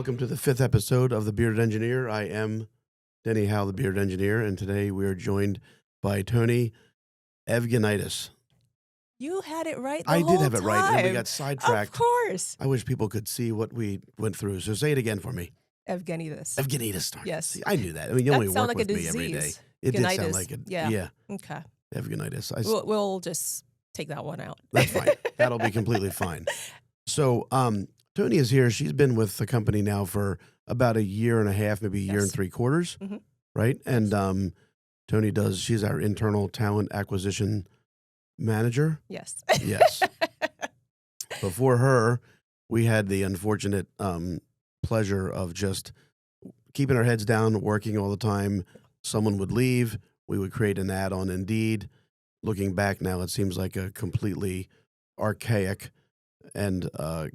Welcome to the 5th episode of The Bearded Engineer. I am Denny, Howell, the Bearded Engineer, and today we are joined by Toni Evgenidis. You had it right the I whole did have it right, and then we time. got sidetracked. Of course. I wish people could see what we went through, so say it again for me. Evgenidis. Evgenidis. Yes. See, I knew that. I mean, you That only sound work like with a me every day. disease. It did sound Evgenidis. like it. Yeah. Yeah. Okay. Evgenidis. We'll just take that one out. That's fine. That'll be completely fine. So, Toni is here. She's been with the company now for about a year and a half, maybe a year and Yes. 3/4, Mhm. right? And Toni she's our internal talent acquisition manager. Yes. Yes. Before her, we had the unfortunate pleasure of just keeping our heads down, working all the time. Someone would leave. We would create an ad on Indeed. Looking back now, it seems like a completely archaic and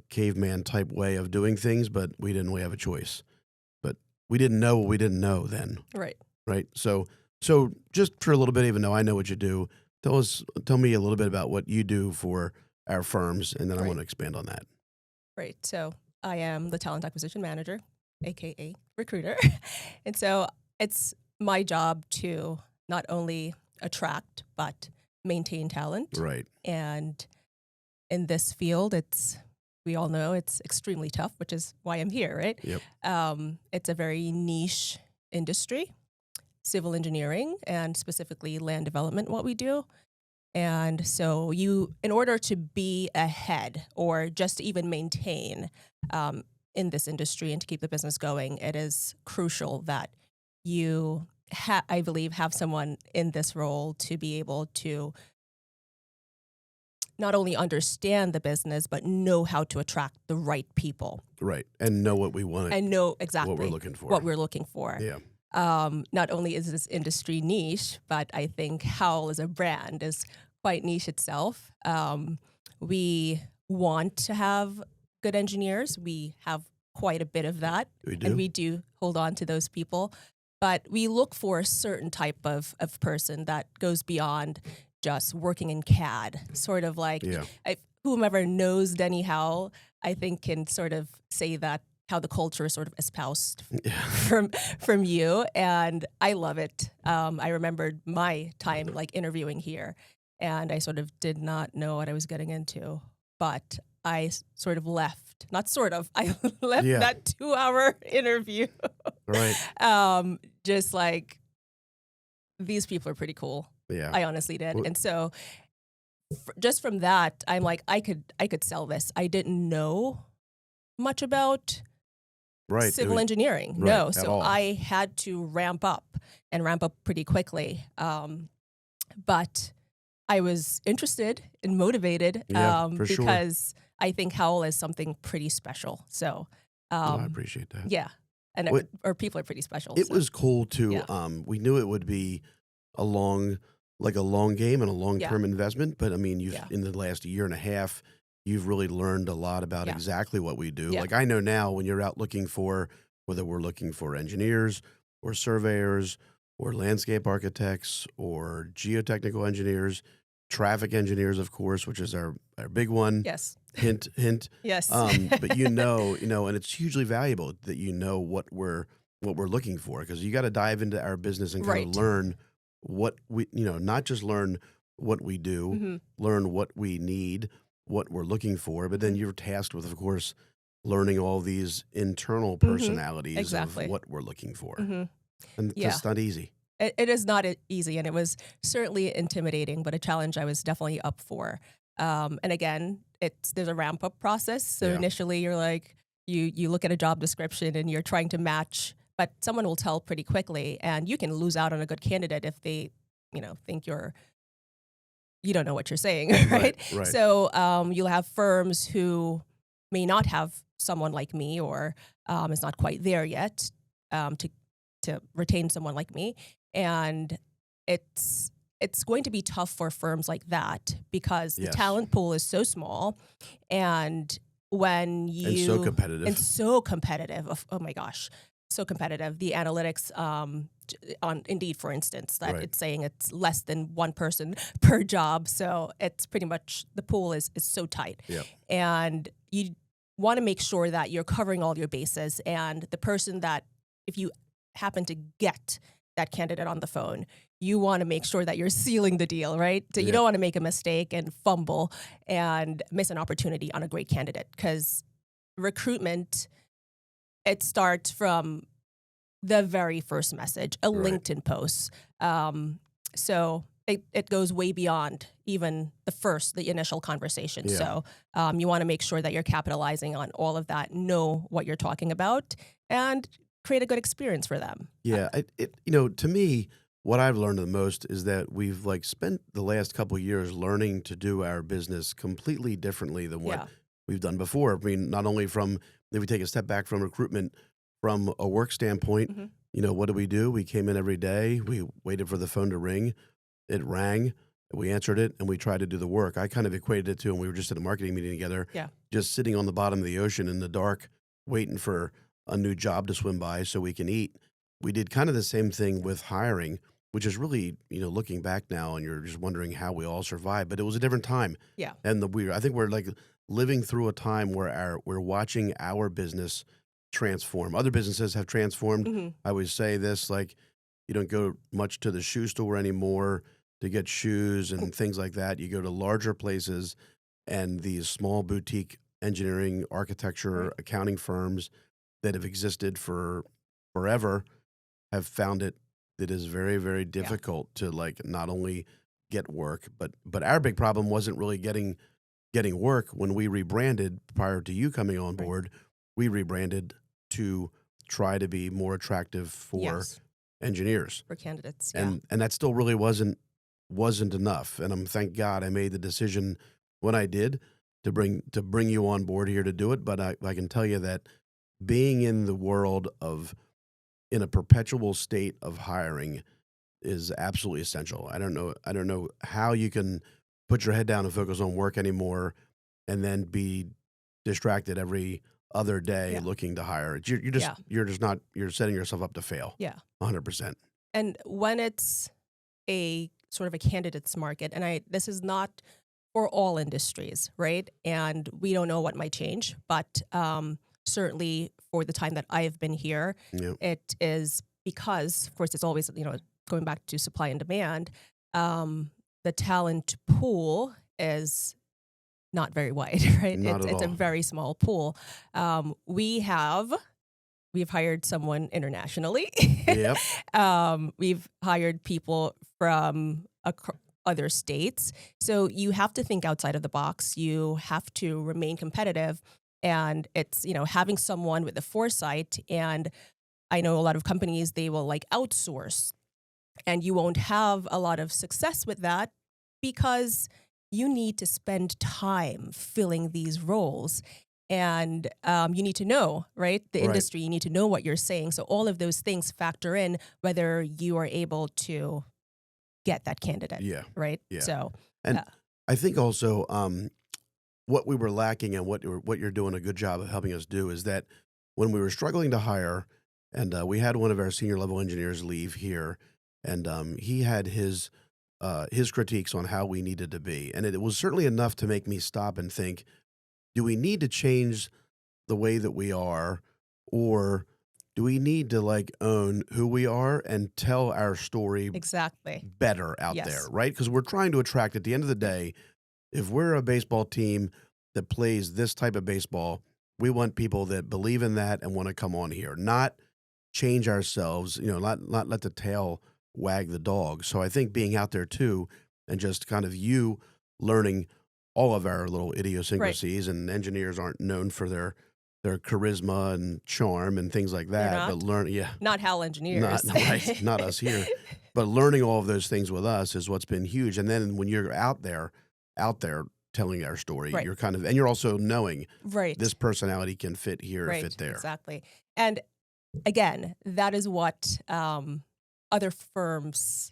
caveman type way of doing things, but we didn't really have a choice. But we didn't know what we didn't know then, Right. right? So just for a little bit, even though I know what you do, tell me a little bit about what you do for our firms, and then I Right. want to expand on that. Right. So I am the talent acquisition manager, AKA recruiter. And so it's my job to not only attract, but maintain talent. Right. And in this field, we all know it's extremely tough, which is why I'm here, right? Yep. It's a very niche industry, civil engineering, and specifically land development, what we do. And so in order to be ahead or just to even maintain in this industry and to keep the business going, it is crucial that you, I believe, have someone in this role to be able to not only understand the business, but know how to attract the right people. Right. And know what we want. And know exactly what we're looking for. What we're looking for. Yeah. Not only is this industry niche, but I think Howell as a brand is quite niche itself. We want to have good engineers. We have quite a bit of that. We do. And we do hold on to those people. But we look for a certain type of person that goes beyond just working in CAD, sort of like whomever knows Denny Howell, I think can sort of say that how the culture is sort of espoused from you, and I love it. I remembered my time like interviewing here, and I sort of did not know what I was getting into, but I sort of left. Not sort of. I left that 2-hour interview. Right. Just like these people are pretty cool. Yeah. I honestly did. And so just from that, I'm like, I could sell this. I didn't know much about civil engineering. Right, no. at So all. I had to ramp up pretty quickly. But I was interested and motivated for sure. because I think Howell is something pretty special. So I appreciate that. yeah. And or people are pretty special. It was cool too. We knew it would be a long game and a long-term investment. But I mean, in the last year and a half, you've really learned a lot about exactly what we do. Yeah. Like I know now when you're out looking for, whether we're looking for engineers or surveyors or landscape architects or geotechnical engineers, traffic engineers, of course, which is our big one. Yes. Hint, hint. Yes. But you know, and it's hugely valuable that you know what we're looking for, because you got to dive into our business and kind of learn what we, not just learn what we do, learn what we need, what we're looking for, but then you're tasked with, of course, learning all these internal personalities of what we're looking for. And it's just not easy. It is not easy, and it was certainly intimidating, but a challenge I was definitely up for. And again, there's a ramp up process. So initially you're like, you look at a job description and you're trying to match, but someone will tell pretty quickly, and you can lose out on a good candidate if they, think you don't know what you're saying, right? Right. So you'll have firms who may not have someone like me, or is not quite there yet to retain someone like me, and it's going to be tough for firms like that because the talent pool is so small, and when you and so competitive. Oh my gosh, so competitive. The analytics on Indeed, for instance, that it's saying it's less than one person per job. So it's pretty much, the pool is so tight. Yep. And want to make sure that you're covering all your bases, and the person that, if you happen to get that candidate on the phone, you want to make sure that you're sealing the deal, right? So you don't want to make a mistake and fumble and miss an opportunity on a great candidate, because recruitment, it starts from the very first message, a LinkedIn post. So it goes way beyond even the initial conversation. Yeah. So you want to make sure that you're capitalizing on all of that, know what you're talking about, and create a good experience for them. Yeah, to me, what I've learned the most is that we've spent the last couple of years learning to do our business completely differently than what we've done before. I mean, not only from, if we take a step back from recruitment, from a work standpoint, what do? We came in every day, we waited for the phone to ring, it rang, we answered it, and we tried to do the work. I kind of equated it to, and we were just at a marketing meeting together, just sitting on the bottom of the ocean in the dark, waiting for a new job to swim by so we can eat. We did kind of the same thing with hiring, which is really, looking back now, and you're just wondering how we all survived, but it was a different time. Yeah. And I think we're living through a time where we're watching our business transform. Other businesses have transformed. I always say this, you don't go much to the shoe store anymore to get shoes and things like that. You go to larger places, and these small boutique engineering, architecture, accounting firms that have existed for forever have found it is very, very difficult to not only get work, but our big problem wasn't really getting work. When we rebranded prior to you coming on board, we rebranded to try to be more attractive for engineers, for candidates, and that still really wasn't enough. And thank God I made the decision when I did to bring you on board here to do it. But I can tell you that being in the world in a perpetual state of hiring is absolutely essential. I don't know how you can put your head down and focus on work anymore, and then be distracted every other day looking to hire. You're setting yourself up to fail. Yeah. 100%. And when it's a sort of a candidates market, and this is not for all industries, right? And we don't know what might change, but certainly for the time that I've been here, it is because, of course, it's always, going back to supply and demand, the talent pool is not very wide, right? It's a very small pool. We've hired someone internationally. Yep. We've hired people from other states. So you have to think outside of the box. You have to remain competitive. And it's, having someone with the foresight. And I know a lot of companies, they will outsource, and you won't have a lot of success with that, because you need to spend time filling these roles. And you need to know, right? The industry, you need to know what you're saying. So all of those things factor in whether you are able to get that candidate. Yeah. Right. Yeah. So, and I think also what we were lacking, and what you're doing a good job of helping us do, is that when we were struggling to hire, and we had one of our senior level engineers leave here, and he had his critiques on how we needed to be. And it was certainly enough to make me stop and think, do we need to change the way that we are, or do we need to own who we are and tell our story better out there, right? Because we're trying to attract, at the end of the day, if we're a baseball team that plays this type of baseball, we want people that believe in that and want to come on here, not change ourselves, not let the tail wag the dog. So I think being out there too, and just kind of you learning all of our little idiosyncrasies, and engineers aren't known for their charisma and charm and things like that, but not Howell engineers, not us here, but learning all of those things with us is what's been huge. And then when you're out there telling our story, you're and you're also knowing this personality can fit here, fit there. Exactly. And again, that is what other firms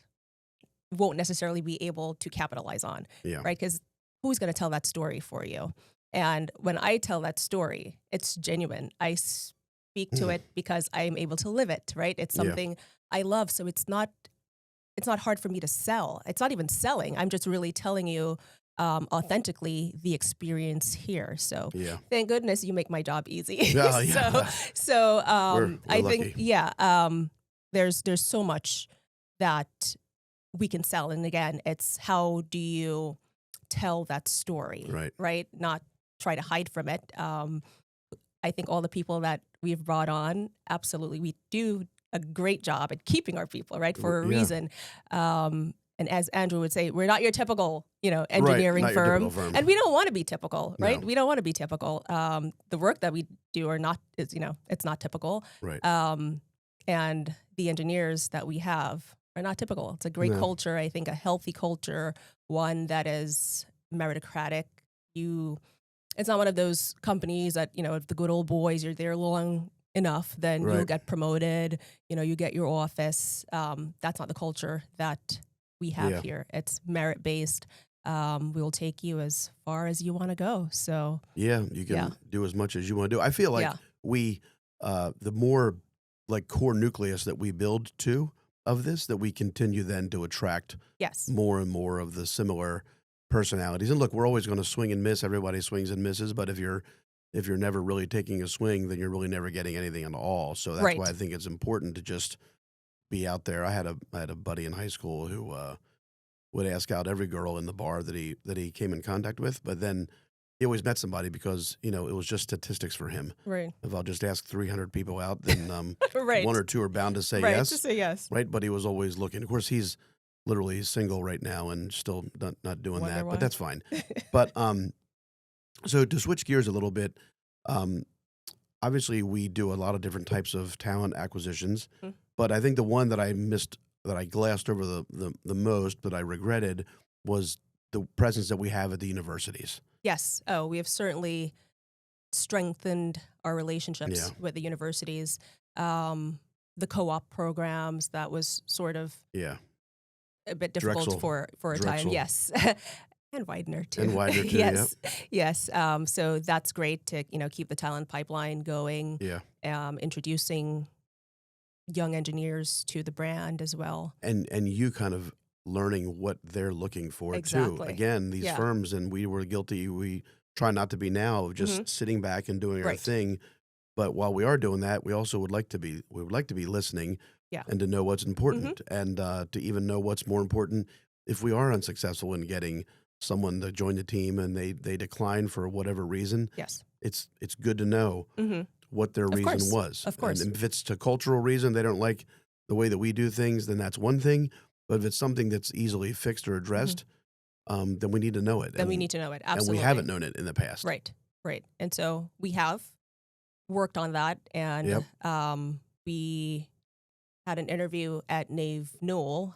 won't necessarily be able to capitalize on, right? Because who's going to tell that story for you? And when I tell that story, it's genuine. I speak to it because I'm able to live it, right? It's something I love. So it's not hard for me to sell. It's not even selling. I'm just really telling you authentically the experience here. So Yeah. thank goodness you make my job easy. Yeah, yeah. So We're I lucky. think there's so much that we can sell, and again, it's how do you tell that story, Right. Not try to hide from it. I think all the people that we've brought on, absolutely, we do a great job at keeping our people, right, for a Yeah. reason. And as Andrew would say, we're not your typical, Right, engineering not your firm, typical firm. and we don't want to be typical, right? No. We don't want to be typical. The work that we do is it's not typical. Right. And the engineers that we have are not typical. It's a great No. culture, I think, a healthy culture, one that is meritocratic. It's not one of those companies that, if the good old boys, you're there long enough, then you'll Right. get promoted, you get your office. That's not the culture that we have Yeah. here. It's merit-based. We'll take you as far as you want to go. So Yeah, you can Yeah. do as much as you want to do. I feel like Yeah. we, the more like core nucleus that we build to of this, that we continue then to attract yes, more and more of the similar personalities. And look, we're always going to swing and miss. Everybody swings and misses, but if you're never really taking a swing, then you're really never getting anything at all. So that's Right. why I think it's important to just be out there. I had a buddy in high school who would ask out every girl in the bar that he came in contact with, but then he always met somebody because it was just statistics for him. right, If I'll just ask 300 people out, then right, one or two are bound to say right. yes, To say yes. right? But he was always looking. Of course, he's literally single right now and still not doing Wonder that, why. but that's fine. But so to switch gears a little bit, obviously we do a lot of different types of talent acquisitions, Mhm. but I think the one that I missed, that I glassed over the most, that I regretted, was the presence that we have at the universities. Yes. Oh, we have certainly strengthened our relationships Yeah. with the universities. The co-op programs, that was sort of Yeah, a bit difficult Drexel. for a time. Drexel. Yes. And Widener too. And Widener too, Yes. Yes. So that's great to, keep the talent pipeline going, yeah. introducing young engineers to the brand as well. And you kind of learning what they're looking for too. Exactly. Again, these Yeah. firms, and we were guilty, we try not to be now, of just sitting back and doing our Right. thing. But while we are doing that, we also would like to be listening, Yeah. and to know what's important, and to even know what's more important if we are unsuccessful in getting someone to join the team and they decline for whatever reason. Yes. It's good to know what their reason course. was. Of course. And if it's a cultural reason, they don't like the way that we do things, then that's one thing. But if it's something that's easily fixed or addressed, then we need to know it. Then we need to know it. Absolutely. And we haven't known it in the past. Right. Right. And so we have worked on that, and Yep. we had an interview at Nave Newell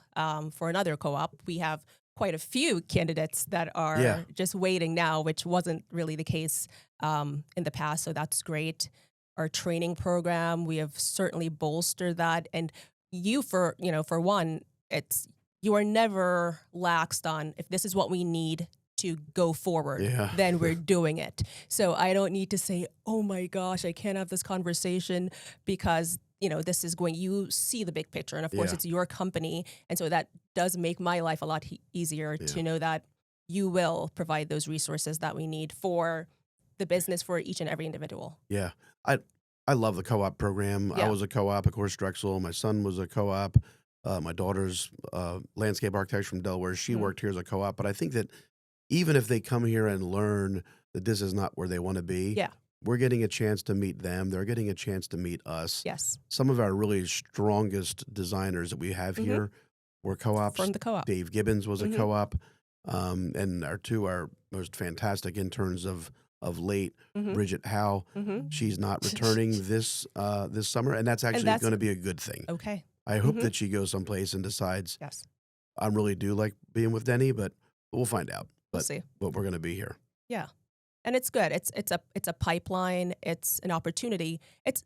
for another co-op. We have quite a few candidates that are Yeah. just waiting now, which wasn't really the case in the past. So that's great. Our training program, we have certainly bolstered that. And for one, you are never laxed on, if this is what we need to go forward, Yeah. then we're doing it. So I don't need to say, oh my gosh, I can't have this conversation because this is you see the big picture. And of course, Yeah. it's your company. And so that does make my life a lot easier to know that you will provide those resources that we need for the business, for each and every individual. Yeah. I love the co-op program. Yeah. I was a co-op, of course, Drexel. My son was a co-op. My daughter's landscape architect from Delaware. She worked here as a co-op. But I think that even if they come here and learn that this is not where they want to be, we're getting a chance to meet them. They're getting a chance to meet us. Yes. Some of our really strongest designers that we have here were co-ops. From the co-op. Dave Gibbons was a co-op. And our most fantastic interns of late, Bridget Howell. She's not returning this summer, and that's actually going to be a good thing. Okay. I hope that she goes someplace and decides, Yes. I really do like being with Denny, but we'll find out. We'll see. But we're going to be here. Yeah. And it's good. It's a pipeline. It's an opportunity. It's,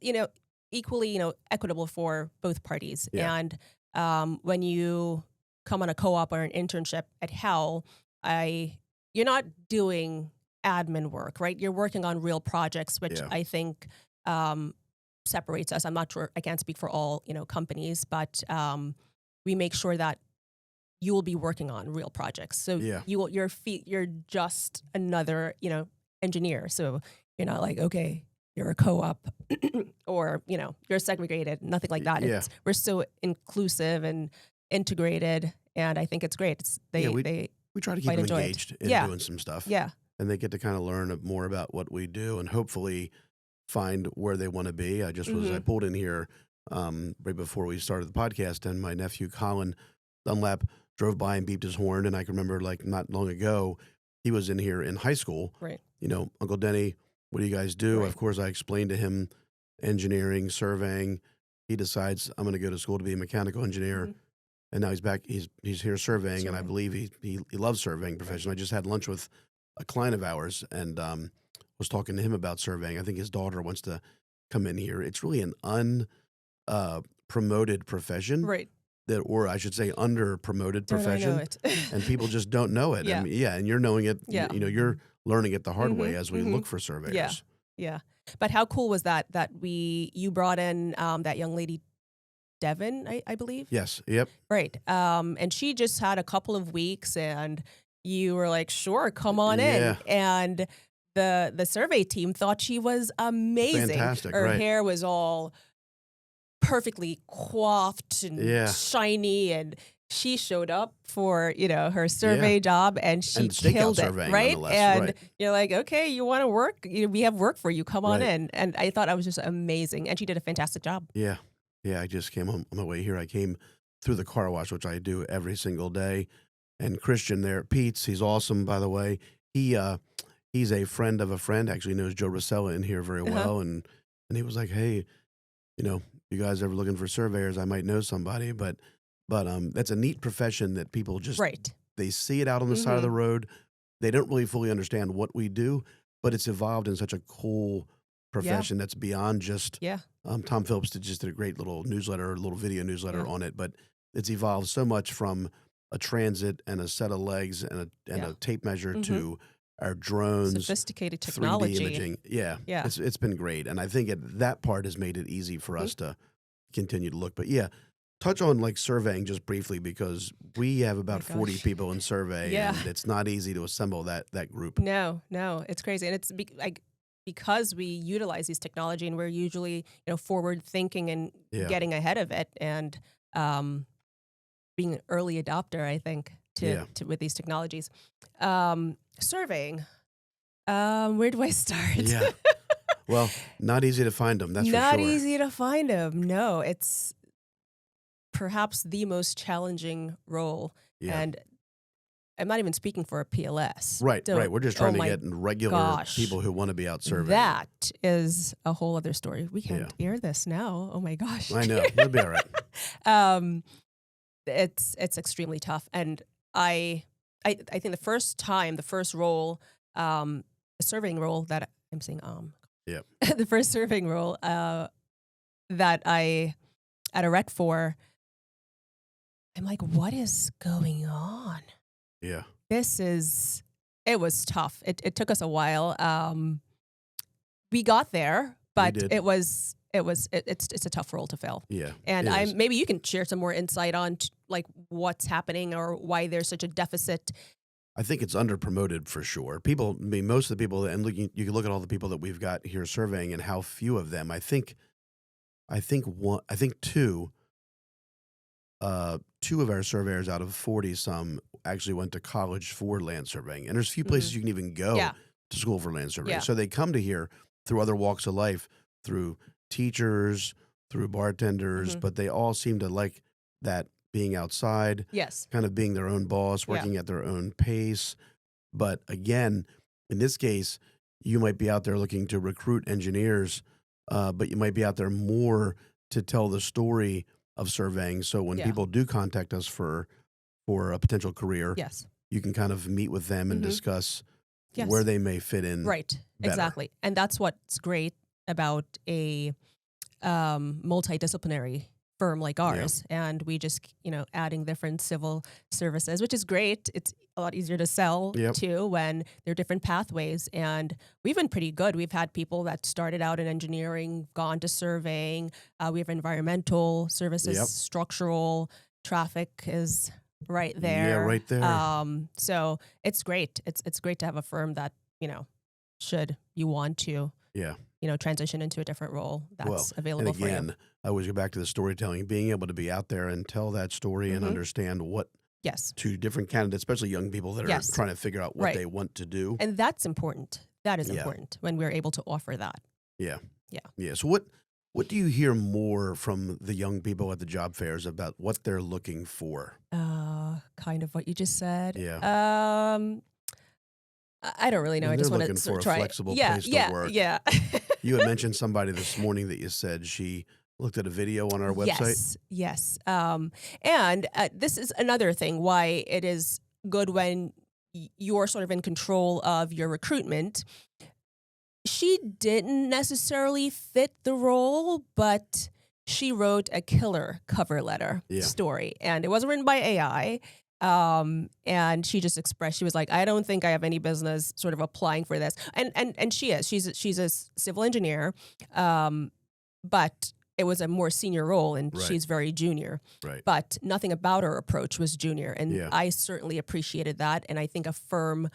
equally, equitable for both parties. Yeah. And when you come on a co-op or an internship at Howell, you're not doing admin work, right? You're working on real projects, which I think separates us. I'm not sure, I can't speak for all, companies, but we make sure that you will be working on real projects. So you're just another, engineer. So you're not like, okay, you're a co-op or, you're segregated, nothing like that. Yeah. We're so inclusive and integrated, and I think it's great. We try to keep them engaged in doing some stuff. Yeah. And they get to kind of learn more about what we do and hopefully find where they want to be. I pulled in here right before we started the podcast, and my nephew Colin Dunlap drove by and beeped his horn. And I can remember, like, not long ago, he was in here in high school. Right. Uncle Denny, what do you guys do? Right. Of course, I explained to him engineering, surveying. He decides I'm going to go to school to be a mechanical engineer. Mm-hmm. And now he's back. He's here surveying, and I believe he loves surveying profession. I just had lunch with a client of ours and was talking to him about surveying. I think his daughter wants to come in here. It's really an unpromoted profession. Right. Or I should say under-promoted profession. I know it. And people just don't know it. Yeah. I mean, and you're knowing it, you're learning it the hard way as we look for surveyors. Yeah. Yeah. But how cool was that you brought in that young lady, Devin, I believe? Yes. Yep. Right. And she just had a couple of weeks, and you were like, sure, come on in. And the survey team thought she was amazing. Fantastic. Her hair was all perfectly coiffed and shiny, and she showed up for her survey job, and she killed it, right? And you're like, okay, you want to work? We have work for you. Come on in. And I thought I was just amazing, and she did a fantastic job. Yeah. I just came on my way here. I came through the car wash, which I do every single day. And Christian there, Pete's, he's awesome, by the way. He's a friend of a friend. Actually knows Joe Rosella in here very well, and he was like, hey, you guys ever looking for surveyors? I might know somebody, but that's a neat profession that people just they see it out on the side of the road. They don't really fully understand what we do, but it's evolved in such a cool profession that's beyond just. Tom Phillips just did a great little video newsletter on it, but it's evolved so much from a transit and a set of legs and a tape measure to our drones, sophisticated technology, 3D imaging. It's been great, and I think that part has made it easy for us to continue to look. But touch on like surveying just briefly, because we have about 40 people in survey, and it's not easy to assemble that group. No, it's crazy, and it's because we utilize these technology, and we're usually forward thinking and getting ahead of it, and being an early adopter, I think, to with these technologies. Surveying, where do I start? Well, not easy to find them, that's for sure. Not easy to find them. No, it's perhaps the most challenging role, and I'm not even speaking for a PLS. Right. We're just trying to get regular people who want to be out surveying. That is a whole other story. We can't air this now. Oh my gosh. I know. We'll be all right. It's extremely tough, and I think the first role, a surveying role that I'm saying the first surveying role that I had a rec for, I'm like, what is going on? Yeah. It was tough. It took us a while. We got there, but it's a tough role to fill. Yeah. And maybe you can share some more insight on like what's happening or why there's such a deficit. I think it's under-promoted for sure. Most of the people, and you can look at all the people that we've got here surveying and how few of them. I think two of our surveyors out of 40-some actually went to college for land surveying. And there's few places you can even go to school for land surveying. So they come to here through other walks of life, through teachers, through bartenders, but they all seem to like that being outside, kind of being their own boss, working at their own pace. But again, in this case, you might be out there looking to recruit engineers, but you might be out there more to tell the story of surveying. So when people do contact us for a potential career, you can kind of meet with them and discuss where they may fit in. Right, better. Exactly. And that's what's great about a multidisciplinary firm like ours. And we just, adding different civil services, which is great. It's a lot easier to sell too when there are different pathways. And we've been pretty good. We've had people that started out in engineering, gone to surveying. We have environmental services, structural, traffic is right there. Yeah, right there. So it's great. It's great to have a firm that, should you want to, Yeah. transition into a different role Well, that's available and again, for you. I always go back to the storytelling, being able to be out there and tell that story and Mhm. understand what Yes. to different candidates, especially young people that are Yes. trying to figure out what Right. they want to do. And that's important. That is Yeah. important when we're able to offer that. Yeah. Yeah. Yeah. So what do you hear more from the young people at the job fairs about what they're looking for? Kind of what you just said. Yeah. I don't really know. When I they're just want looking to for a try. flexible Yeah, place to yeah, work. yeah. You had mentioned somebody this morning that you said she looked at a video on our website. Yes. And this is another thing why it is good when you're sort of in control of your recruitment. She didn't necessarily fit the role, but she wrote a killer cover letter story, and it wasn't written by AI. And she just expressed, she was like, I don't think I have any business sort of applying for this. And she's a civil engineer. But it was a more senior role, and Right. she's very junior. Right. But nothing about her approach was junior. And Yeah. I certainly appreciated that. And I think a firm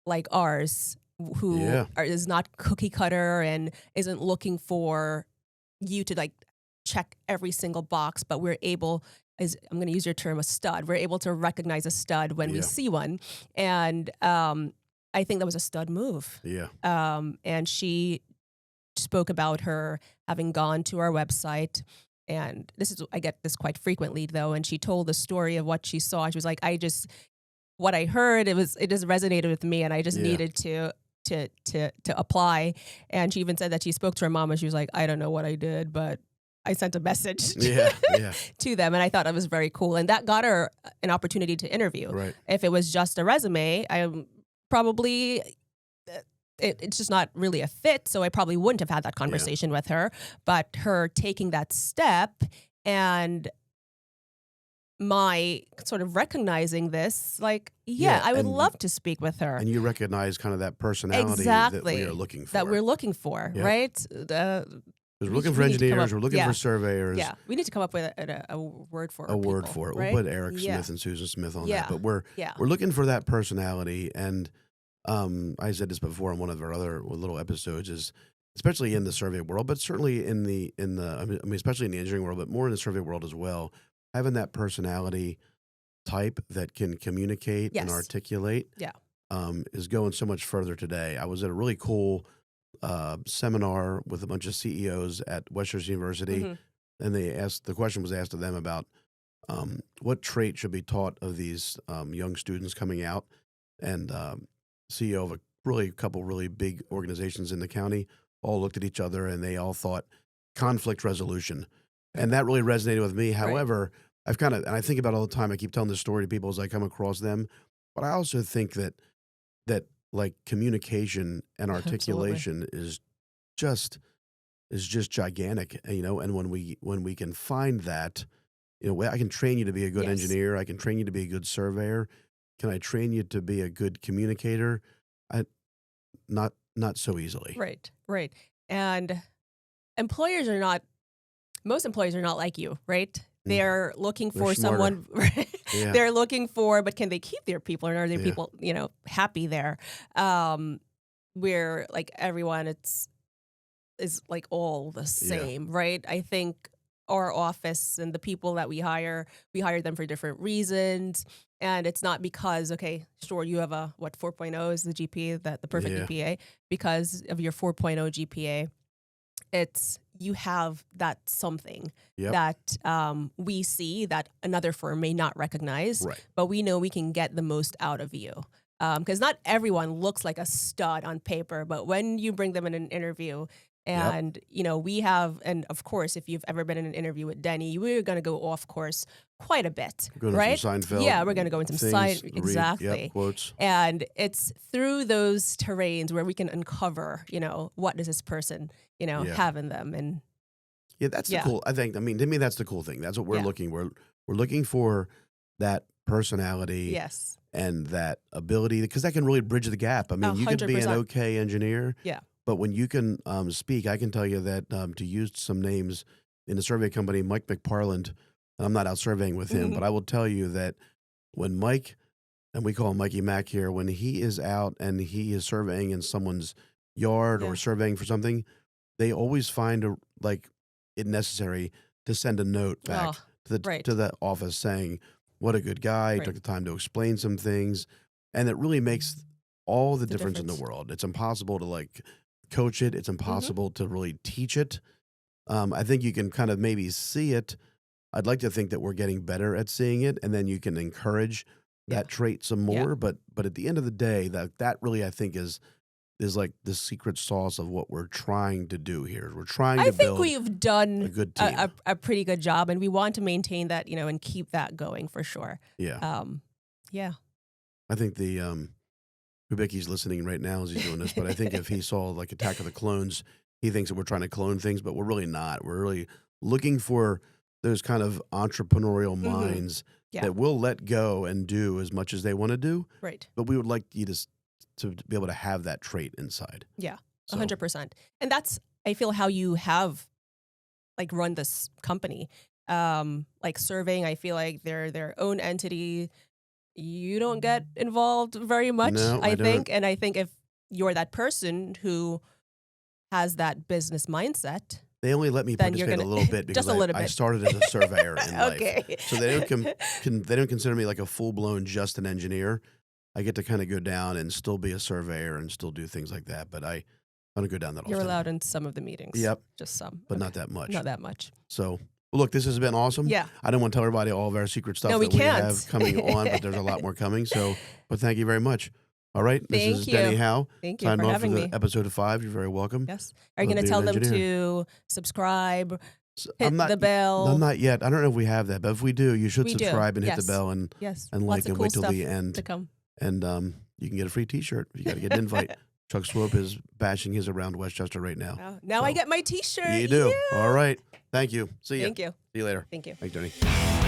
like ours, who Yeah. is not cookie cutter and isn't looking for you to like check every single box, but we're able, as I'm going to use your term, a stud. We're able to recognize a stud when we Yeah. see one. And I think that was a stud move. Yeah. And she spoke about her having gone to our website. And I get this quite frequently though. And she told the story of what she saw. She was like, what I heard, it just resonated with me, and I just needed to apply. And she even said that she spoke to her mom, and she was like, I don't know what I did, but I sent a message to them. And I thought that was very cool. And that got her an opportunity to interview. Right. If it was just a resume, I probably, it's just not really a fit. So I probably wouldn't have had that conversation with her. But her taking that step and my sort of recognizing this, like, I would love to speak with her. And you recognize kind of that personality that we are looking for. Right? Because we're looking for engineers, we're looking for surveyors. Yeah, we need to come up with a word for a word for it. Right? We'll put Eric Smith and Susan Smith on that. But we're looking for that personality. And I said this before on one of our other little episodes, is especially in the survey world, but certainly especially in the engineering world, but more in the survey world as well. Having that personality type that can communicate and articulate is going so much further today. I was at a really cool seminar with a bunch of CEOs at Western University, and the question was asked of them about what trait should be taught of these young students coming out. And CEO of a couple really big organizations in the county all looked at each other, and they all thought conflict resolution. And that really resonated with me. However, and I think about it all the time. I keep telling this story to people as I come across them, but I also think that like communication and articulation is just gigantic, and when we can find that, I can train you to be a good engineer. I can train you to be a good surveyor. Can I train you to be a good communicator? Not so easily. Right. And most employers are not like you, right? They're looking for someone. They're looking for, but can they keep their people, and are their people, happy there? Where like everyone, is like all the same, right? I think our office and the people that we hire them for different reasons, and it's not because you have a 4.0 is the GPA, the perfect GPA, because of your 4.0 GPA. It's you have that something that we see that another firm may not recognize, but we know we can get the most out of you. Because not everyone looks like a stud on paper, but when you bring them in an interview, and we have, and of course, if you've ever been in an interview with Denny, we're going to go off course quite a bit, right? Seinfeld, we're going to go into some exactly quotes, and it's through those terrains where we can uncover, what does this person, have in them, and that's the cool. To me, that's the cool thing. That's what we're looking. We're looking for that personality, and that ability, because that can really bridge the gap. I mean, you could be an okay engineer, but when you can speak, I can tell you that to use some names in the survey company, Mike McParland. I'm not out surveying with him, but I will tell you that when Mike, and we call him Mikey Mac here, when he is out and he is surveying in someone's yard or surveying for something, they always find it necessary to send a note back to the office saying, what a good guy, he took the time to explain some things. And it really makes all the difference in the world. It's impossible to coach it. It's impossible to really teach it. I think you can kind of maybe see it. I'd like to think that we're getting better at seeing it, and then you can encourage that trait some more. But at the end of the day, that really, I think, is like the secret sauce of what we're trying to do here. We're trying to build we've done a good team. A pretty good job, and we want to maintain that, and keep that going for sure. Yeah. I think Hubicki's listening right now as he's doing this, but I think if he saw Attack of the Clones, he thinks that we're trying to clone things, but we're really not. We're really looking for those kind of entrepreneurial minds that will let go and do as much as they want to do. Right. But we would like you to be able to have that trait inside. Yeah, 100%. And that's, I feel, how you have run this company. Surveying, I feel like they're their own entity. You don't get involved very much, no, I think. And I think if you're that person who has that business mindset, they only let me participate a little bit because I started as a surveyor in life. So they don't consider me like a full-blown just an engineer. I get to kind of go down and still be a surveyor and still do things like that, but I don't go down that often. You're allowed in some of the meetings. Yep. Just some. But not that much. Not that much. So, look, this has been awesome. Yeah. I don't want to tell everybody all of our secret stuff that we have coming on, but there's a lot more coming. But thank you very much. All right. This is Denny Howell. Thank you for having me. Episode 5. You're very welcome. Yes. Are you going to tell them to subscribe, hit the bell? No, not yet. I don't know if we have that, but if we do, you should subscribe and hit the bell and like and wait till the end to come. And you can get a free T-shirt. You got to get an invite. Chuck Swope is bashing his around Westchester right now. Now I get my T-shirt. You do. Yeah. All right. Thank you. See you. Thank you. See you later. Thank you. Thanks, Denny.